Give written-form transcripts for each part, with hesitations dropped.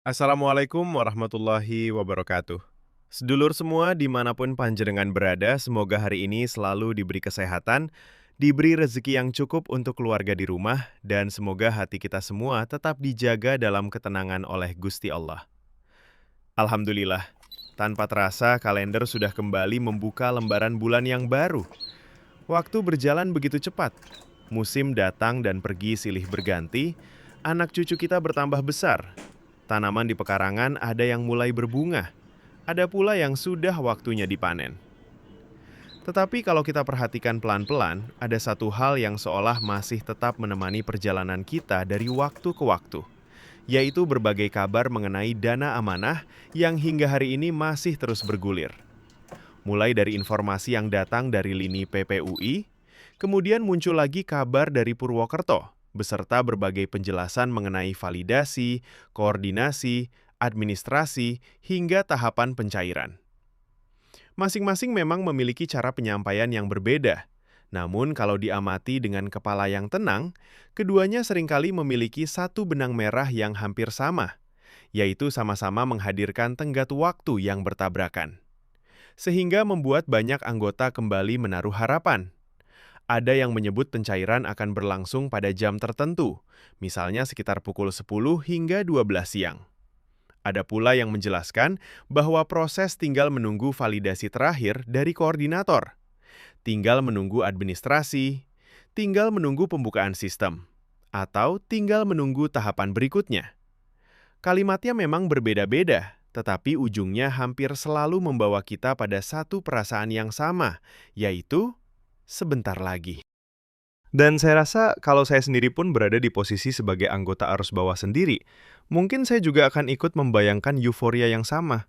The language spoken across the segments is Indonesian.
Assalamualaikum warahmatullahi wabarakatuh. Sedulur semua dimanapun panjenengan berada, semoga hari ini selalu diberi kesehatan, diberi rezeki yang cukup untuk keluarga di rumah, dan semoga hati kita semua tetap dijaga dalam ketenangan oleh Gusti Allah. Alhamdulillah, tanpa terasa kalender sudah kembali membuka lembaran bulan yang baru. Waktu berjalan begitu cepat, musim datang dan pergi silih berganti, anak cucu kita bertambah besar. Tanaman di pekarangan ada yang mulai berbunga, ada pula yang sudah waktunya dipanen. Tetapi kalau kita perhatikan pelan-pelan, ada satu hal yang seolah masih tetap menemani perjalanan kita dari waktu ke waktu, yaitu berbagai kabar mengenai dana amanah yang hingga hari ini masih terus bergulir. Mulai dari informasi yang datang dari lini PPUI, kemudian muncul lagi kabar dari Purwokerto, beserta berbagai penjelasan mengenai validasi, koordinasi, administrasi, hingga tahapan pencairan. Masing-masing memang memiliki cara penyampaian yang berbeda. Namun kalau diamati dengan kepala yang tenang, keduanya seringkali memiliki satu benang merah yang hampir sama, yaitu sama-sama menghadirkan tenggat waktu yang bertabrakan. Sehingga membuat banyak anggota kembali menaruh harapan. Ada yang menyebut pencairan akan berlangsung pada jam tertentu, misalnya sekitar pukul 10 hingga 12 siang. Ada pula yang menjelaskan bahwa proses tinggal menunggu validasi terakhir dari koordinator, tinggal menunggu administrasi, tinggal menunggu pembukaan sistem, atau tinggal menunggu tahapan berikutnya. Kalimatnya memang berbeda-beda, tetapi ujungnya hampir selalu membawa kita pada satu perasaan yang sama, yaitu sebentar lagi. Dan saya rasa kalau saya sendiri pun berada di posisi sebagai anggota arus bawah sendiri, mungkin saya juga akan ikut membayangkan euforia yang sama.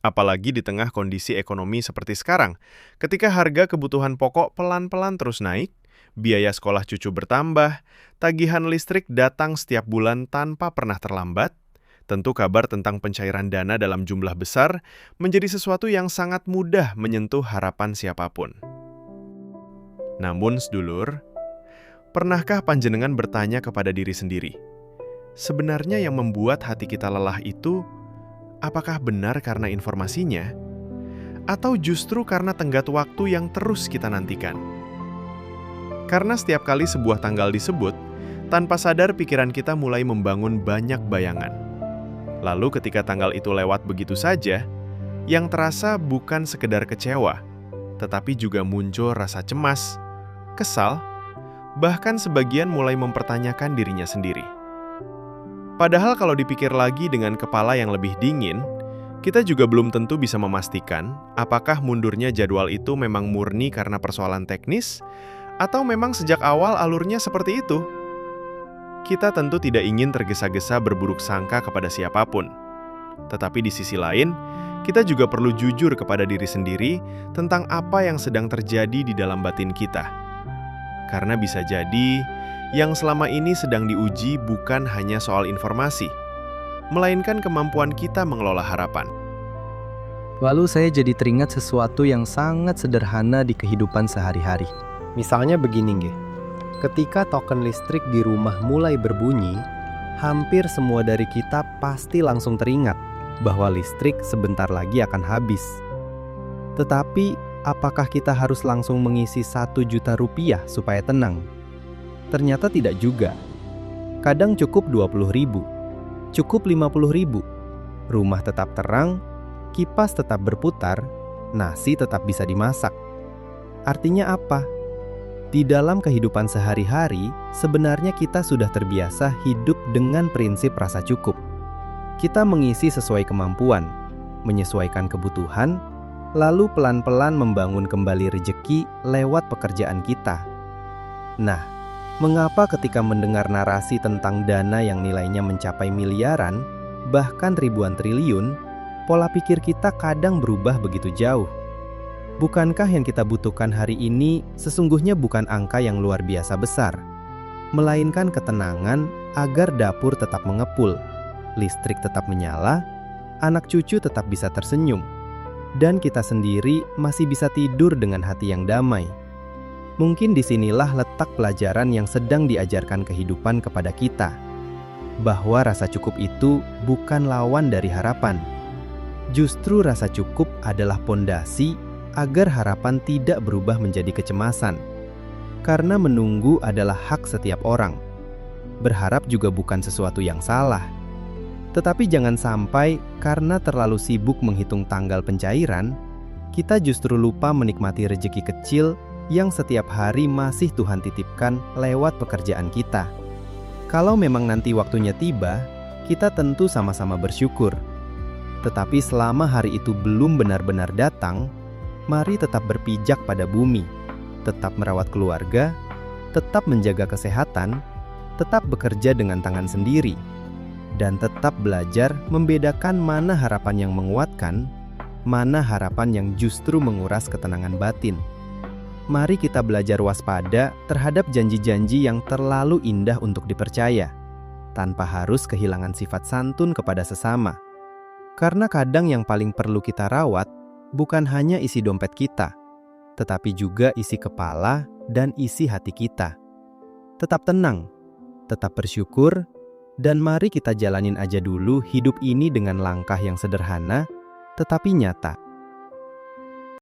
Apalagi di tengah kondisi ekonomi seperti sekarang, ketika harga kebutuhan pokok pelan-pelan terus naik, biaya sekolah cucu bertambah, tagihan listrik datang setiap bulan tanpa pernah terlambat, tentu kabar tentang pencairan dana dalam jumlah besar menjadi sesuatu yang sangat mudah menyentuh harapan siapapun. Namun, sedulur, pernahkah panjenengan bertanya kepada diri sendiri, sebenarnya yang membuat hati kita lelah itu, apakah benar karena informasinya, atau justru karena tenggat waktu yang terus kita nantikan? Karena setiap kali sebuah tanggal disebut, tanpa sadar pikiran kita mulai membangun banyak bayangan. Lalu ketika tanggal itu lewat begitu saja, yang terasa bukan sekedar kecewa, tetapi juga muncul rasa cemas, kesal, bahkan sebagian mulai mempertanyakan dirinya sendiri. Padahal kalau dipikir lagi dengan kepala yang lebih dingin, kita juga belum tentu bisa memastikan apakah mundurnya jadwal itu memang murni karena persoalan teknis, atau memang sejak awal alurnya seperti itu. Kita tentu tidak ingin tergesa-gesa berburuk sangka kepada siapapun. Tetapi di sisi lain, kita juga perlu jujur kepada diri sendiri tentang apa yang sedang terjadi di dalam batin kita. Karena bisa jadi, yang selama ini sedang diuji bukan hanya soal informasi, melainkan kemampuan kita mengelola harapan. Lalu saya jadi teringat sesuatu yang sangat sederhana di kehidupan sehari-hari. Misalnya begini nggih. Ketika token listrik di rumah mulai berbunyi, hampir semua dari kita pasti langsung teringat bahwa listrik sebentar lagi akan habis. Tetapi, apakah kita harus langsung mengisi 1 juta rupiah supaya tenang? Ternyata tidak juga. Kadang cukup 20.000, cukup 50.000. Rumah tetap terang, kipas tetap berputar, nasi tetap bisa dimasak. Artinya apa? Di dalam kehidupan sehari-hari, sebenarnya kita sudah terbiasa hidup dengan prinsip rasa cukup. Kita mengisi sesuai kemampuan, menyesuaikan kebutuhan, lalu pelan-pelan membangun kembali rejeki lewat pekerjaan kita. Nah, mengapa ketika mendengar narasi tentang dana yang nilainya mencapai miliaran, bahkan ribuan triliun, pola pikir kita kadang berubah begitu jauh? Bukankah yang kita butuhkan hari ini sesungguhnya bukan angka yang luar biasa besar, melainkan ketenangan agar dapur tetap mengepul, listrik tetap menyala, anak cucu tetap bisa tersenyum, dan kita sendiri masih bisa tidur dengan hati yang damai. Mungkin disinilah letak pelajaran yang sedang diajarkan kehidupan kepada kita. bahwa rasa cukup itu bukan lawan dari harapan. Justru rasa cukup adalah pondasi agar harapan tidak berubah menjadi kecemasan. Karena menunggu adalah hak setiap orang. Berharap juga bukan sesuatu yang salah. Tetapi jangan sampai karena terlalu sibuk menghitung tanggal pencairan, kita justru lupa menikmati rejeki kecil yang setiap hari masih Tuhan titipkan lewat pekerjaan kita. Kalau memang nanti waktunya tiba, kita tentu sama-sama bersyukur. Tetapi selama hari itu belum benar-benar datang, mari tetap berpijak pada bumi, tetap merawat keluarga, tetap menjaga kesehatan, tetap bekerja dengan tangan sendiri, dan tetap belajar membedakan mana harapan yang menguatkan, mana harapan yang justru menguras ketenangan batin. Mari kita belajar waspada terhadap janji-janji yang terlalu indah untuk dipercaya, tanpa harus kehilangan sifat santun kepada sesama. Karena kadang yang paling perlu kita rawat bukan hanya isi dompet kita, tetapi juga isi kepala dan isi hati kita. Tetap tenang, tetap bersyukur, dan mari kita jalanin aja dulu hidup ini dengan langkah yang sederhana, tetapi nyata.